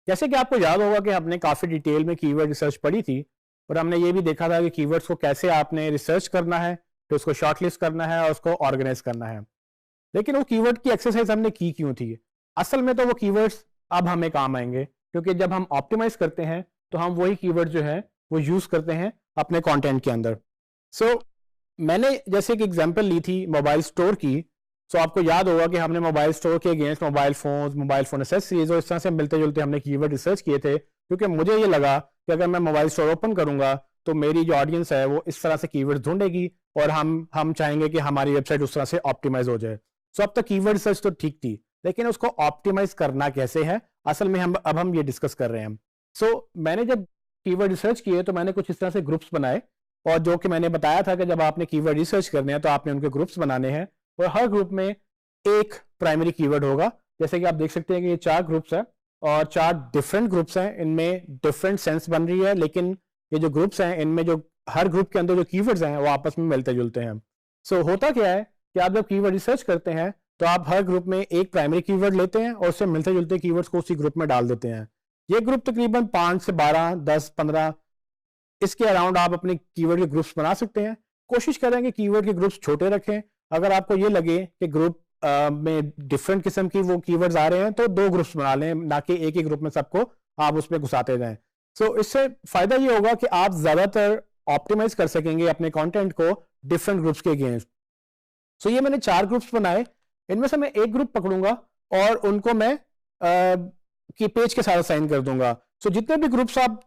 जैसे कि आपको याद होगा कि हमने काफ़ी डिटेल में कीवर्ड रिसर्च पढ़ी थी और हमने ये भी देखा था कि कीवर्ड्स को कैसे आपने रिसर्च करना है, फिर उसको शॉर्टलिस्ट करना है और उसको ऑर्गेनाइज करना है। लेकिन वो कीवर्ड की एक्सरसाइज हमने की क्यों थी? असल में तो वो कीवर्ड्स अब हमें काम आएंगे, क्योंकि जब हम ऑप्टिमाइज करते हैं तो हम वही कीवर्ड जो है वो यूज करते हैं अपने कंटेंट के अंदर। सो मैंने जैसे एक एग्जांपल ली थी मोबाइल स्टोर की। सो आपको याद होगा कि हमने मोबाइल स्टोर के अगेंस्ट मोबाइल फोन एसेसरीज और इस तरह से मिलते जुलते हमने कीवर्ड रिसर्च किए थे, क्योंकि मुझे ये लगा कि अगर मैं मोबाइल स्टोर ओपन करूंगा तो मेरी जो ऑडियंस है वो इस तरह से कीवर्ड ढूंढेगी और हम चाहेंगे कि हमारी वेबसाइट उस तरह से ऑप्टिमाइज हो जाए। सो अब तक कीवर्ड रिसर्च तो ठीक थी, लेकिन उसको ऑप्टिमाइज करना कैसे है, असल में हम ये डिस्कस कर रहे हैं। सो मैंने जब कीवर्ड रिसर्च किए तो मैंने कुछ इस तरह से ग्रुप्स बनाए, और जो कि मैंने बताया था कि जब आपने कीवर्ड रिसर्च करने हैं तो आपने उनके ग्रुप्स बनाने हैं और हर ग्रुप में एक प्राइमरी कीवर्ड होगा। जैसे कि आप देख सकते हैं कि ये 4 ग्रुप्स हैं और 4 डिफरेंट ग्रुप्स हैं, इनमें डिफरेंट सेंस बन रही है, लेकिन ये जो ग्रुप्स हैं इनमें जो हर ग्रुप के अंदर जो कीवर्ड्स हैं वो आपस में मिलते जुलते हैं। सो होता क्या है कि आप जब कीवर्ड रिसर्च करते हैं तो आप हर ग्रुप में एक प्राइमरी कीवर्ड लेते हैं और उससे मिलते जुलते कीवर्ड्स को उसी ग्रुप में डाल देते हैं। ये ग्रुप तकरीबन 5 से 12, 10, 15 इसके अराउंड आप अपने कीवर्ड के ग्रुप्स बना सकते हैं। कोशिश करें कि कीवर्ड के ग्रुप्स छोटे रखें। अगर आपको ये लगे कि ग्रुप में डिफरेंट किस्म की वो कीवर्ड्स आ रहे हैं तो 2 ग्रुप्स बना लें, ना कि एक ही ग्रुप में सबको आप उसमें घुसाते जाएं। सो इससे फायदा ये होगा कि आप ज्यादातर ऑप्टिमाइज कर सकेंगे अपने कंटेंट को डिफरेंट ग्रुप्स के अगेंस्ट। सो ये मैंने 4 ग्रुप्स बनाए, इनमें से मैं एक ग्रुप पकड़ूंगा और उनको मैं की पेज के साथ असाइन कर दूंगा। सो जितने भी ग्रुप्स आप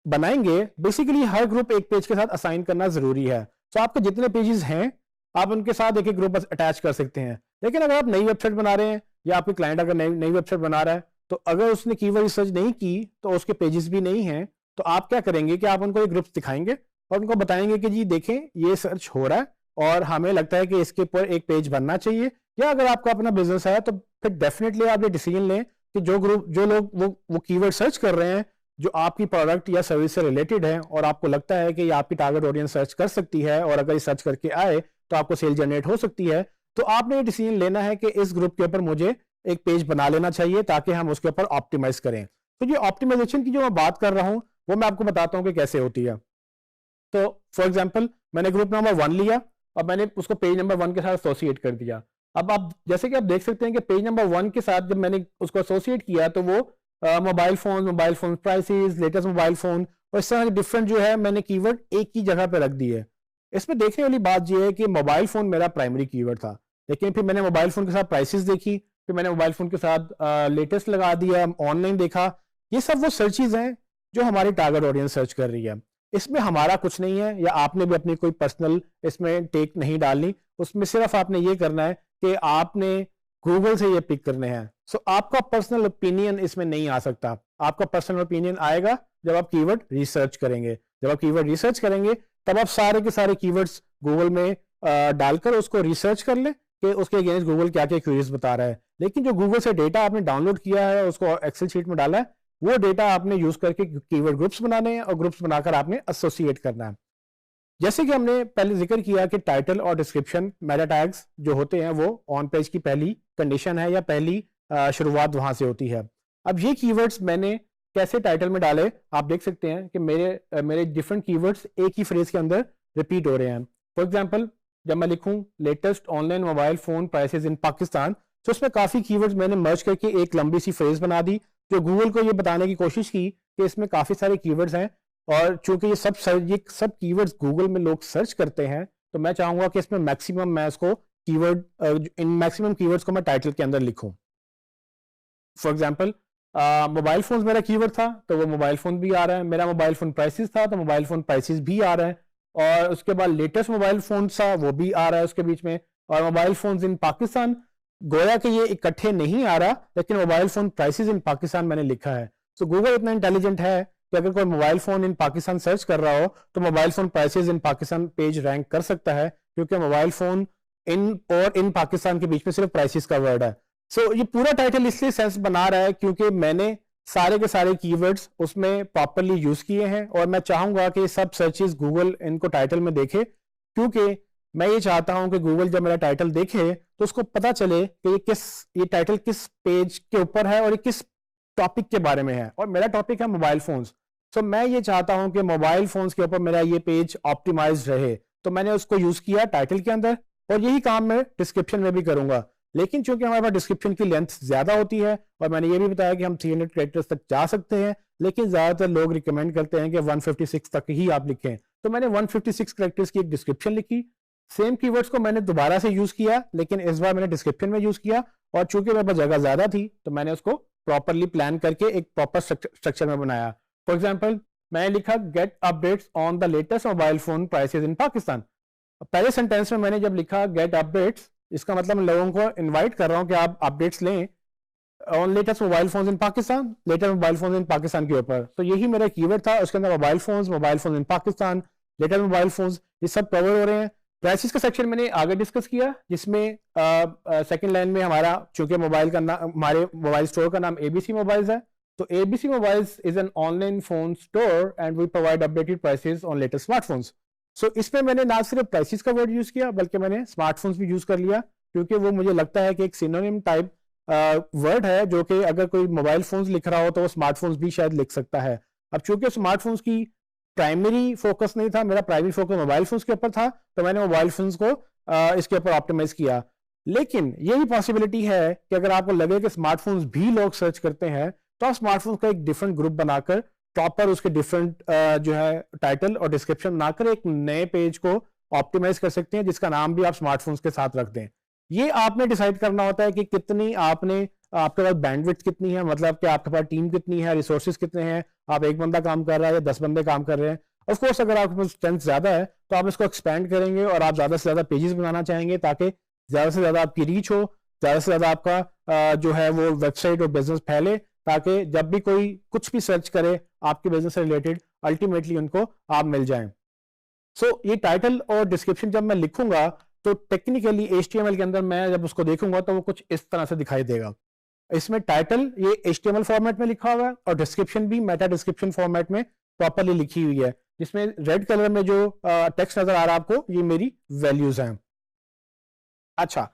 बनाएंगे बेसिकली हर ग्रुप एक पेज के साथ असाइन करना जरूरी है। सो आपके जितने पेजेस हैं आप उनके साथ एक एक ग्रुप अटैच कर सकते हैं। लेकिन अगर आप नई वेबसाइट बना रहे हैं या आपके क्लाइंट अगर नई नई वेबसाइट बना रहा है तो अगर उसने कीवर्ड रिसर्च नहीं की तो उसके पेजेस भी नहीं हैं, तो आप क्या करेंगे कि आप उनको एक ग्रुप दिखाएंगे और उनको बताएंगे कि जी देखें ये सर्च हो रहा है और हमें लगता है कि इसके ऊपर एक पेज बनना चाहिए। या अगर आपका अपना बिजनेस है तो फिर डेफिनेटली आप ये डिसीजन लें कि जो लोग वो कीवर्ड सर्च कर रहे हैं जो आपकी प्रोडक्ट या सर्विस से रिलेटेड है और आपको लगता है कि ये आपकी टारगेट ऑडियंस सर्च कर सकती है और अगर ये सर्च करके आए तो आपको सेल जनरेट हो सकती है, तो आपने ये डिसीजन लेना है कि इस ग्रुप के ऊपर मुझे एक पेज बना लेना चाहिए ताकि हम उसके ऊपर ऑप्टिमाइज करें। तो ये ऑप्टिमाइजेशन की जो मैं बात कर रहा हूं वो मैं आपको बताता हूं कि कैसे होती है। तो फॉर एग्जाम्पल मैंने ग्रुप नंबर 1 लिया और मैंने उसको पेज नंबर 1 के साथ एसोसिएट कर दिया। अब आप जैसे कि आप देख सकते हैं कि पेज नंबर 1 के साथ जब मैंने उसको एसोसिएट किया तो वो mobile phone prices, latest mobile phone और इस तरह के डिफरेंट जो है मैंने कीवर्ड एक ही जगह पे रख दिए। इसमें देखने वाली बात यह है कि मोबाइल फोन मेरा प्राइमरी कीवर्ड था, लेकिन फिर मैंने मोबाइल फोन के साथ प्राइसेस देखी, फिर मैंने मोबाइल फोन के साथ लेटेस्ट लगा दिया, ऑनलाइन देखा। ये सब वो सर्चेज हैं जो हमारी टारगेट ऑडियंस सर्च कर रही है। इसमें हमारा कुछ नहीं है या आपने भी अपनी कोई पर्सनल इसमें टेक नहीं डालनी। उसमें सिर्फ आपने ये करना है कि आपने गूगल से ये पिक करने हैं। सो आपका पर्सनल ओपिनियन इसमें नहीं आ सकता। आपका पर्सनल ओपिनियन आएगा जब आप कीवर्ड रिसर्च करेंगे। जब आप कीवर्ड रिसर्च करेंगे तब आप सारे के सारे कीवर्ड्स गूगल में डालकर उसको रिसर्च कर लें कि उसके अगेंस्ट गूगल क्या क्या क्वेरीज बता रहा है। लेकिन जो गूगल से डेटा आपने डाउनलोड किया है उसको एक्सेल शीट में डाला है, वो डेटा आपने यूज करके कीवर्ड ग्रुप्स बनाने हैं और ग्रुप्स बनाकर आपने एसोसिएट करना है। जैसे कि हमने पहले जिक्र किया कि टाइटल और डिस्क्रिप्शन मेटा टैग्स जो होते हैं वो ऑन पेज की पहली कंडीशन है या पहली शुरुआत वहां से होती है। अब ये कीवर्ड्स मैंने कैसे टाइटल में डाले आप देख सकते हैं कि मेरे डिफरेंट कीवर्ड्स एक ही फ्रेज के अंदर रिपीट हो रहे हैं। फॉर एग्जांपल जब मैं लिखूं latest online mobile phone prices in Pakistan, तो उसमें काफी कीवर्ड्स मैंने मर्ज करके एक लंबी सी फ्रेज बना दी जो गूगल को ये बताने की कोशिश की कि इसमें काफी सारे कीवर्ड्स हैं और चूंकि ये सब कीवर्ड्स गूगल में लोग सर्च करते हैं तो मैं चाहूंगा कि इसमें मैक्सिमम मैं इसको इन मैक्सिमम कीवर्ड्स को मैं टाइटल के अंदर लिखूं। फॉर एग्जांपल मोबाइल फोन मेरा कीवर्ड था तो वो मोबाइल फोन भी आ रहा है, मेरा मोबाइल फोन प्राइसेस था तो मोबाइल फोन प्राइसेस भी आ रहा है, और उसके बाद लेटेस्ट मोबाइल फोन था वो भी आ रहा है उसके बीच में, और मोबाइल फोन इन पाकिस्तान गोया कि ये इकट्ठे नहीं आ रहा लेकिन mobile phone prices in Pakistan मैंने लिखा है। सो गूगल इतना इंटेलिजेंट है कि अगर कोई mobile phone in Pakistan search कर रहा हो तो mobile phone prices in Pakistan page rank कर सकता है, क्योंकि मोबाइल फोन इन पाकिस्तान के बीच में सिर्फ प्राइसेस का वर्ड है। सो ये पूरा टाइटल इसलिए सेंस बना रहा है क्योंकि मैंने सारे के सारे कीवर्ड्स उसमें प्रॉपरली यूज किए हैं और मैं चाहूंगा कि सब सर्चेस गूगल इनको टाइटल में देखे, क्योंकि मैं ये चाहता हूं कि गूगल जब मेरा टाइटल देखे तो उसको पता चले कि ये टाइटल किस पेज के ऊपर है और ये किस टॉपिक के बारे में है और मेरा टॉपिक है मोबाइल फोन्स। सो मैं ये चाहता हूं कि मोबाइल फोन्स के ऊपर मेरा ये पेज ऑप्टिमाइज रहे, तो मैंने उसको यूज किया टाइटल के अंदर और यही काम मैं डिस्क्रिप्शन में भी करूंगा। लेकिन चूंकि हमारे पास डिस्क्रिप्शन की लेंथ ज्यादा होती है और मैंने ये भी बताया कि हम 300 कैरेक्टर्स तक जा सकते हैं, लेकिन ज्यादातर लोग रिकमेंड करते हैं कि 156 तक ही आप लिखें, तो मैंने 156 कैरेक्टर्स की एक डिस्क्रिप्शन लिखी। सेम कीवर्ड्स को मैंने दोबारा से यूज किया, लेकिन इस बार मैंने डिस्क्रिप्शन में यूज किया और चूंकि मेरे पास जगह ज्यादा थी तो मैंने उसको प्रॉपरली प्लान करके एक प्रॉपर स्ट्रक्चर में बनाया। फॉर एग्जाम्पल मैंने लिखा get updates on the latest mobile phone prices in Pakistan. पहले सेंटेंस में मैंने जब लिखा गेट अपडेट्स, इसका मतलब मैं लोगों को इनवाइट कर रहा हूं कि आप अपडेट्स लें on latest mobile phones in Pakistan, latest mobile phones इन पाकिस्तान के ऊपर। तो यही मेरा कीवर्ड था, उसके अंदर मोबाइल फोन्स इन पाकिस्तान, लेटेस्ट मोबाइल फोन्स, ये सब कवर हो रहे हैं। प्राइसेस का सेक्शन मैंने आगे डिस्कस किया, जिसमें सेकंड लाइन में हमारा चूंकि मोबाइल का नाम, हमारे मोबाइल स्टोर का नाम एबीसी मोबाइल्स है, तो ABC mobiles is an online phone store and we provide updated prices on latest smartphones. So इसमें मैंने ना सिर्फ प्राइसेस का वर्ड यूज किया बल्कि मैंने स्मार्टफोन्स भी यूज कर लिया, क्योंकि वो मुझे लगता है कि एक सिनोनिम टाइप वर्ड है जो कि अगर कोई मोबाइल फोन्स लिख रहा हो तो वो स्मार्टफोन्स भी शायद लिख सकता है। अब चूंकि स्मार्टफोन्स की प्राइमरी फोकस नहीं था, मेरा प्राइमरी फोकस मोबाइल फोन्स के ऊपर था, तो मैंने मोबाइल फोन्स को इसके ऊपर ऑप्टिमाइज किया। लेकिन ये भी पॉसिबिलिटी है कि अगर आपको लगे कि स्मार्टफोन्स भी लोग सर्च करते हैं तो आप स्मार्टफोन्स का एक डिफरेंट ग्रुप बनाकर प्रॉपर उसके डिफरेंट जो है टाइटल और डिस्क्रिप्शन बनाकर एक नए पेज को ऑप्टिमाइज कर सकते हैं, जिसका नाम भी आप स्मार्टफोन्स के साथ रख दें। ये आपने डिसाइड करना होता है कि कितनी आपने, आपके पास बैंडविड्थ कितनी है, मतलब कि आपके पास टीम कितनी है, रिसोर्सेज कितने हैं, आप एक बंदा काम कर रहा है या 10 बंदे काम कर रहे हैं। ऑफ कोर्स अगर आपके पास स्ट्रेंथ ज्यादा है तो आप इसको एक्सपेंड करेंगे और आप ज्यादा से ज्यादा पेजेस बनाना चाहेंगे ताकि ज्यादा से ज्यादा आपकी रीच हो, ज्यादा से ज्यादा आपका जो है वो वेबसाइट और बिजनेस फैले, ताकि जब भी कोई कुछ भी सर्च करे आपके बिजनेस से रिलेटेड अल्टीमेटली उनको आप मिल जाएं। सो ये टाइटल और डिस्क्रिप्शन जब मैं लिखूंगा तो टेक्निकली HTML के अंदर मैं जब उसको देखूंगा तो वो कुछ इस तरह से दिखाई देगा। इसमें टाइटल ये HTML फॉर्मेट में लिखा हुआ है और डिस्क्रिप्शन भी मेटा डिस्क्रिप्शन फॉर्मेट में प्रॉपरली लिखी हुई है, जिसमें रेड कलर में जो टेक्स्ट नजर आ रहा है आपको, ये मेरी वैल्यूज हैं। अच्छा,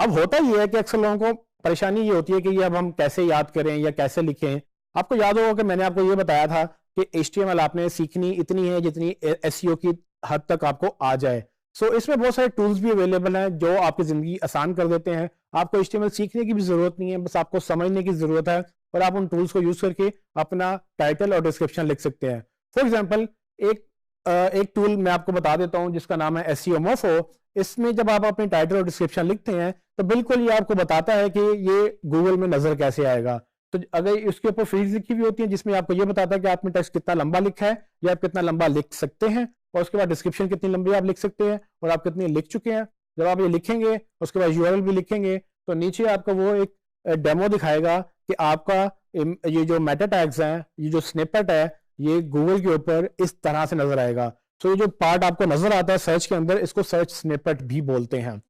अब होता ये है कि अक्सर लोगों को परेशानी ये होती है कि ये अब हम कैसे याद करें या कैसे लिखें। आपको याद होगा कि मैंने आपको ये बताया था कि HTML आपने सीखनी इतनी है जितनी SEO की हद तक आपको आ जाए। सो इसमें बहुत सारे टूल्स भी अवेलेबल हैं जो आपकी ज़िंदगी आसान कर देते हैं। आपको HTML सीखने की भी ज़रूरत नहीं है, बस आपको समझने की ज़रूरत है और आप उन टूल्स को यूज़ करके अपना टाइटल और डिस्क्रिप्शन लिख सकते हैं। फॉर एग्जाम्पल एक टूल मैं आपको बता देता हूं जिसका नाम है SEO Morpho। इसमें जब आप अपने टाइटल और डिस्क्रिप्शन लिखते हैं तो बिल्कुल ये आपको बताता है कि ये गूगल में नजर कैसे आएगा। तो अगर इसके ऊपर फील्ड लिखी हुई होती है जिसमें आपको ये बताता है कि आपने टेक्स्ट कितना लंबा लिखा है या आप कितना लंबा लिख सकते हैं, और उसके बाद डिस्क्रिप्शन कितनी लंबी आप लिख सकते हैं और आप कितनी लिख चुके हैं। जब आप ये लिखेंगे उसके बाद URL भी लिखेंगे तो नीचे आपको वो एक डेमो दिखाएगा कि आपका ये जो मेटा टैग्स हैं, ये जो स्निपेट है, ये गूगल के ऊपर इस तरह से नजर आएगा। सो ये जो पार्ट आपको नजर आता है सर्च के अंदर, इसको सर्च स्निपेट भी बोलते हैं।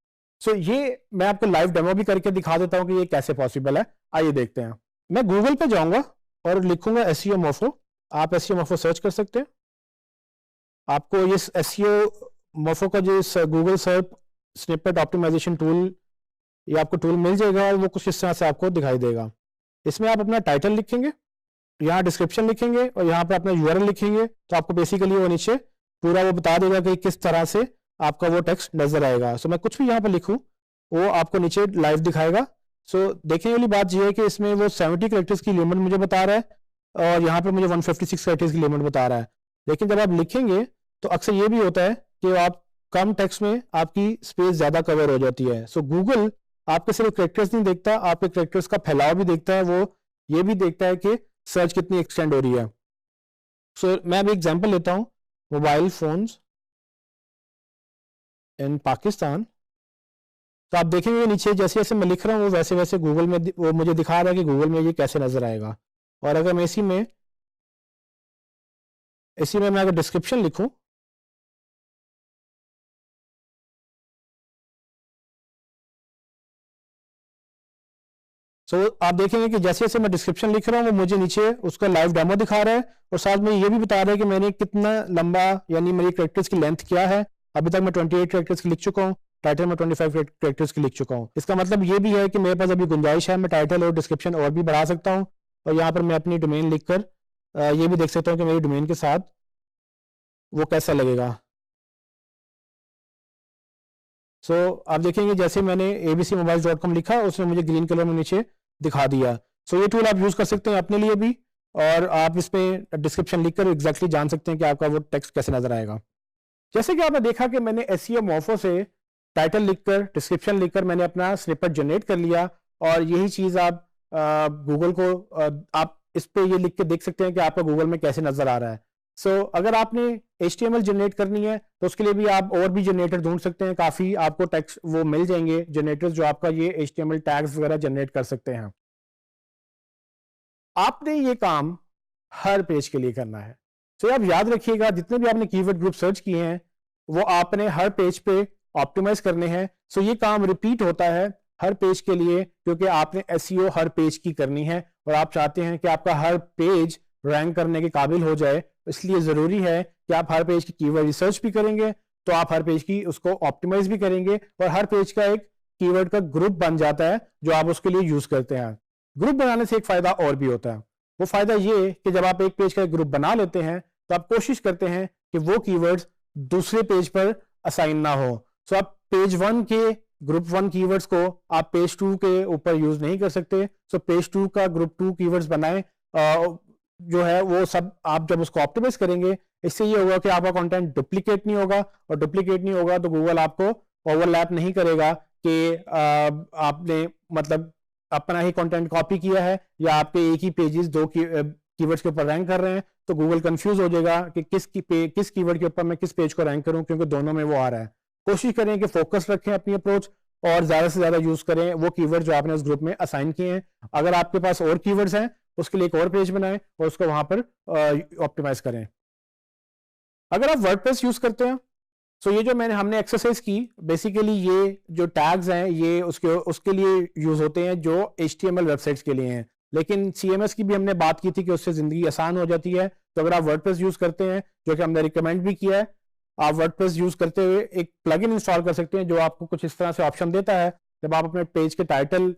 सो ये मैं आपको लाइव डेमो भी करके दिखा देता हूं कि ये कैसे पॉसिबल है। आइए देखते हैं। मैं गूगल पे जाऊंगा और लिखूंगा SEO Morpho। आप SEO Morpho सर्च कर सकते हैं। आपको ये SEO Morpho का जो Google search snippet optimization tool, ये आपको टूल मिल जाएगा और वो कुछ इस तरह से आपको दिखाई देगा। इसमें आप अपना टाइटल लिखेंगे, यहाँ डिस्क्रिप्शन लिखेंगे और यहाँ पर अपना URL लिखेंगे, तो आपको बेसिकली वो नीचे पूरा वो बता देगा कि किस तरह से आपका वो टेक्स्ट नजर आएगा। सो मैं कुछ भी यहाँ पर लिखूं वो आपको नीचे लाइव दिखाएगा। सो देखने वाली बात यह है कि इसमें वो 70 कैरेक्टर्स की लिमिट मुझे बता रहा है और यहाँ पर मुझे 156 कैरेक्टर्स की लिमिट बता रहा है। लेकिन जब आप लिखेंगे तो अक्सर ये भी होता है कि आप कम टेक्स्ट में आपकी स्पेस ज्यादा कवर हो जाती है। सो गूगल आपके सिर्फ कैरेक्टर्स नहीं देखता, आपके कैरेक्टर्स का फैलाव भी देखता है, वो ये भी देखता है कि सर्च कितनी एक्सटेंड हो रही है। सो मैं अभी एग्जांपल लेता हूं, मोबाइल फोन्स इन पाकिस्तान। तो आप देखेंगे नीचे जैसे जैसे मैं लिख रहा हूँ वो वैसे वैसे गूगल में वो मुझे दिखा रहा है कि गूगल में ये कैसे नजर आएगा। और अगर मैं इसी में मैं अगर डिस्क्रिप्शन लिखूं, सो आप देखेंगे कि जैसे जैसे मैं डिस्क्रिप्शन लिख रहा हूँ वो मुझे नीचे उसका लाइव डेमो दिखा रहा है और साथ में ये भी बता रहा है कि मैंने कितना लंबा, यानी मेरी कैरेक्टर्स की लेंथ क्या है। अभी तक मैं 28 कैरेक्टर्स की लिख चुका हूँ, टाइटल में 25 कैरेक्टर्स की लिख चुका हूँ। इसका मतलब ये भी है कि मेरे पास अभी गुंजाइश है, मैं टाइटल और डिस्क्रिप्शन और भी बढ़ा सकता हूँ। और यहाँ पर मैं अपनी डोमेन लिखकर ये भी देख सकता हूँ कि मेरी डोमेन के साथ वो कैसा लगेगा। सो आप देखेंगे जैसे मैंने abcmobiles.com लिखा, उसने मुझे ग्रीन कलर में नीचे दिखा दिया। सो ये टूल आप यूज़ कर सकते हैं अपने लिए भी, और आप इसमें डिस्क्रिप्शन लिखकर एग्जैक्टली जान सकते हैं कि आपका वो टेक्स्ट कैसे नजर आएगा। जैसे कि आपने देखा कि मैंने SEO मोफो से टाइटल लिखकर, डिस्क्रिप्शन लिखकर मैंने अपना स्निपेट जनरेट कर लिया, और यही चीज़ आप गूगल को आप इस पे ये लिख के देख सकते हैं कि आपका गूगल में कैसे नजर आ रहा है। सो अगर आपने HTML जनरेट करनी है तो उसके लिए भी आप और भी जनरेटर ढूंढ सकते हैं, काफ़ी आपको टेक्स्ट वो मिल जाएंगे जनरेटर्स जो आपका ये HTML टैग्स वगैरह जनरेट कर सकते हैं। आपने ये काम हर पेज के लिए करना है। तो आप याद रखिएगा, जितने भी आपने कीवर्ड ग्रुप सर्च किए हैं वो आपने हर पेज पे ऑप्टिमाइज करने हैं। सो ये काम रिपीट होता है हर पेज के लिए, क्योंकि आपने SEO हर पेज की करनी है और आप चाहते हैं कि आपका हर पेज रैंक करने के काबिल हो जाए। इसलिए ज़रूरी है कि आप हर पेज की कीवर्ड रिसर्च भी करेंगे, तो आप हर पेज की उसको ऑप्टिमाइज भी करेंगे, और हर पेज का एक कीवर्ड का ग्रुप बन जाता है जो आप उसके लिए यूज़ करते हैं। ग्रुप बनाने से एक फ़ायदा और भी होता है। वो फ़ायदा ये कि जब आप एक पेज का ग्रुप बना लेते हैं तो आप कोशिश करते हैं कि वो कीवर्ड्स दूसरे पेज पर असाइन ना हो। सो आप पेज 1 के ग्रुप 1 कीवर्ड्स को आप पेज 2 के ऊपर यूज नहीं कर सकते। सो पेज 2 का ग्रुप 2 कीवर्ड्स बनाएं, जो है वो सब आप जब उसको ऑप्टिमाइज करेंगे, इससे ये होगा कि आपका कंटेंट डुप्लीकेट नहीं होगा, और डुप्लीकेट नहीं होगा तो गूगल आपको ओवरलैप नहीं करेगा कि आपने मतलब अपना ही कंटेंट कॉपी किया है या आपके एक ही पेजेस दो कीवर्ड्स के ऊपर रैंक कर रहे हैं। तो गूगल कंफ्यूज हो जाएगा कि किस कीवर्ड के ऊपर मैं किस पेज को रैंक करूं, क्योंकि दोनों में वो आ रहा है। कोशिश करें कि फोकस रखें अपनी अप्रोच, और ज्यादा से ज्यादा यूज करें वो कीवर्ड जो आपने उस ग्रुप में असाइन किए हैं। अगर आपके पास और कीवर्ड्स हैं उसके लिए एक और पेज बनाएं और उसको वहां पर ऑप्टिमाइज करें। अगर आप वर्डप्रेस यूज करते हैं, तो ये जो हमने एक्सरसाइज की, बेसिकली ये जो टैग्स हैं ये उसके लिए यूज होते हैं जो HTML वेबसाइट्स के लिए हैं, लेकिन CMS की भी हमने बात की थी कि उससे जिंदगी आसान हो जाती है। तो अगर आप वर्डप्रेस यूज करते हैं, जो कि हमने रिकमेंड भी किया है, आप वर्डप्रेस यूज करते हुए एक प्लगइन इंस्टॉल कर सकते हैं जो आपको कुछ इस तरह से ऑप्शन देता है। जब आप अपने पेज के टाइटल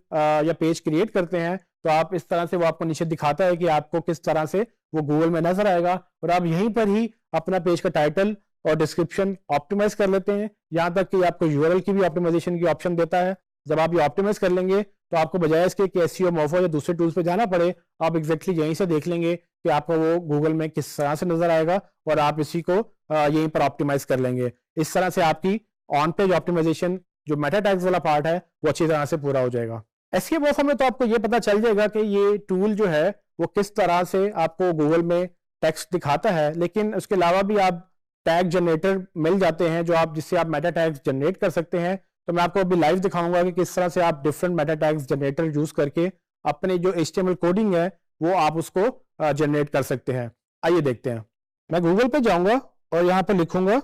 या पेज क्रिएट करते हैं तो आप इस तरह से वो आपको नीचे दिखाता है कि आपको किस तरह से वो गूगल में नजर आएगा, और आप यहीं पर ही अपना पेज का टाइटल और डिस्क्रिप्शन ऑप्टिमाइज कर लेते हैं। यहां तक कि आपको URL की भी ऑप्टिमाइजेशन की ऑप्शन देता है। जब आप ये ऑप्टिमाइज कर लेंगे तो आपको बजाय इसके कि SEO मोफो या दूसरे टूल्स पे जाना पड़े, आप एग्जैक्टली यहीं से देख लेंगे कि आपको वो गूगल में किस तरह से नजर आएगा, और आप इसी को यहीं पर ऑप्टिमाइज कर लेंगे। इस तरह से आपकी ऑन पेज ऑप्टिमाइजेशन जो मेटा टैग्स वाला पार्ट है वो अच्छी तरह से पूरा हो जाएगा। SEO मोफो में तो आपको ये पता चल जाएगा कि ये टूल जो है वो किस तरह से आपको गूगल में टेक्स्ट दिखाता है, लेकिन उसके अलावा भी आप टैग जनरेटर मिल जाते हैं जो आप जिससे आप मेटा टैग्स जनरेट कर सकते हैं। तो मैं आपको अभी लाइव दिखाऊंगा कि किस तरह से आप different Meta tags generator use करके अपने जो HTML कोडिंग है वो आप उसको जनरेट कर सकते हैं। आइए देखते हैं। मैं गूगल पे जाऊंगा और यहाँ पे लिखूंगा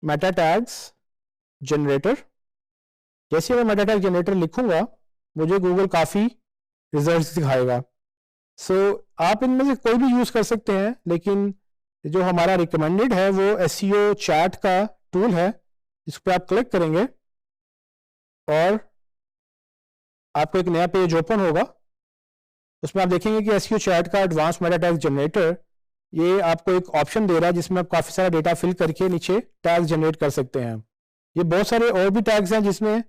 मेटा टैग्स जनरेटर। जैसे मैं मेटा टैग जनरेटर लिखूंगा मुझे गूगल काफी रिजल्ट्स दिखाएगा। सो आप इनमें से कोई भी यूज कर सकते हैं, लेकिन जो हमारा रिकमेंडेड है वो SEO चैट का टूल है। इस पर आप क्लिक करेंगे और आपको एक नया पेज ओपन होगा। उसमें आप देखेंगे कि SEO चैट का एडवांस मेटा टैग जनरेटर, ये आपको एक ऑप्शन दे रहा है जिसमें आप काफ़ी सारा डेटा फिल करके नीचे टैग जनरेट कर सकते हैं। ये बहुत सारे और भी टैग्स हैं जिसमें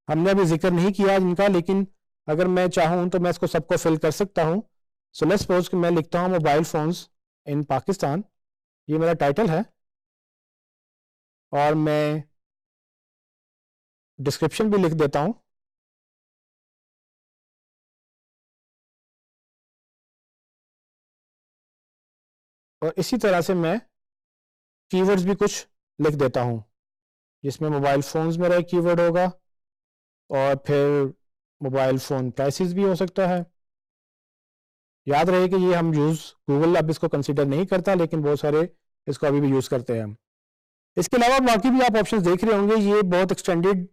हमने अभी जिक्र नहीं किया जिनका, लेकिन अगर मैं चाहूँ तो मैं इसको सबको फिल कर सकता हूँ। सो लेट्स सपोज कि मैं लिखता हूँ मोबाइल फोन्स इन पाकिस्तान, ये मेरा टाइटल है, और मैं डिस्क्रिप्शन भी लिख देता हूं। और इसी तरह से मैं कीवर्ड्स भी कुछ लिख देता हूं, जिसमें मोबाइल फोन्स मेरा एक कीवर्ड होगा, और फिर मोबाइल फोन प्राइसेस भी हो सकता है। याद रहे कि ये हम गूगल अब इसको कंसीडर नहीं करता, लेकिन बहुत सारे इसको अभी भी यूज करते हैं। इसके अलावा बाकी भी आप ऑप्शंस देख रहे होंगे, ये बहुत एक्सटेंडेड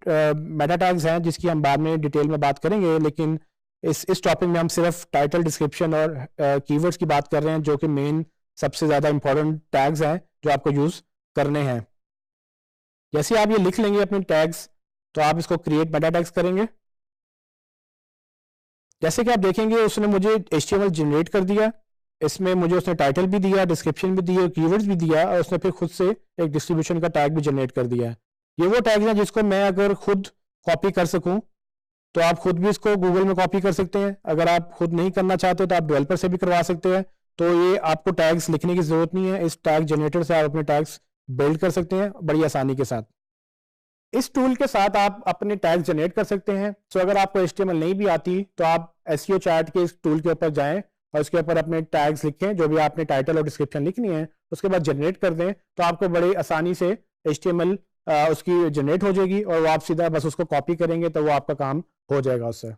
मेटा टैग्स हैं जिसकी हम बाद में डिटेल में बात करेंगे, लेकिन इस टॉपिक में हम सिर्फ टाइटल, डिस्क्रिप्शन और कीवर्ड्स की बात कर रहे हैं, जो कि मेन सबसे ज़्यादा इंपॉर्टेंट टैग्स हैं जो आपको यूज़ करने हैं। जैसे आप ये लिख लेंगे अपने टैग्स, तो आप इसको क्रिएट मेटा टैग्स करेंगे। जैसे कि आप देखेंगे उसने मुझे HTML जनरेट कर दिया, इसमें मुझे उसने टाइटल भी दिया, डिस्क्रिप्शन भी दिया, कीवर्ड्स भी दिया, और उसने फिर खुद से एक डिस्ट्रीब्यूशन का टैग भी जनरेट कर दिया है। ये वो टैग है जिसको मैं अगर खुद कॉपी कर सकूं तो आप खुद भी इसको गूगल में कॉपी कर सकते हैं। अगर आप खुद नहीं करना चाहते तो आप डेवलपर से भी करवा सकते हैं। तो ये आपको टैग्स लिखने की ज़रूरत नहीं है, इस टैग जनरेटर से आप अपने टैग्स बिल्ड कर सकते हैं बड़ी आसानी के साथ। इस टूल के साथ आप अपने टैग्स जनरेट कर सकते हैं। सो अगर आपको HTML नहीं भी आती तो आप SEO चैट के इस टूल के ऊपर जाएं और उसके ऊपर अपने टैग्स लिखें, जो भी आपने टाइटल और डिस्क्रिप्शन लिखनी है, उसके बाद जनरेट कर दें, तो आपको बड़ी आसानी से HTML उसकी जनरेट हो जाएगी और वो आप सीधा बस उसको कॉपी करेंगे तो वो आपका काम हो जाएगा उससे।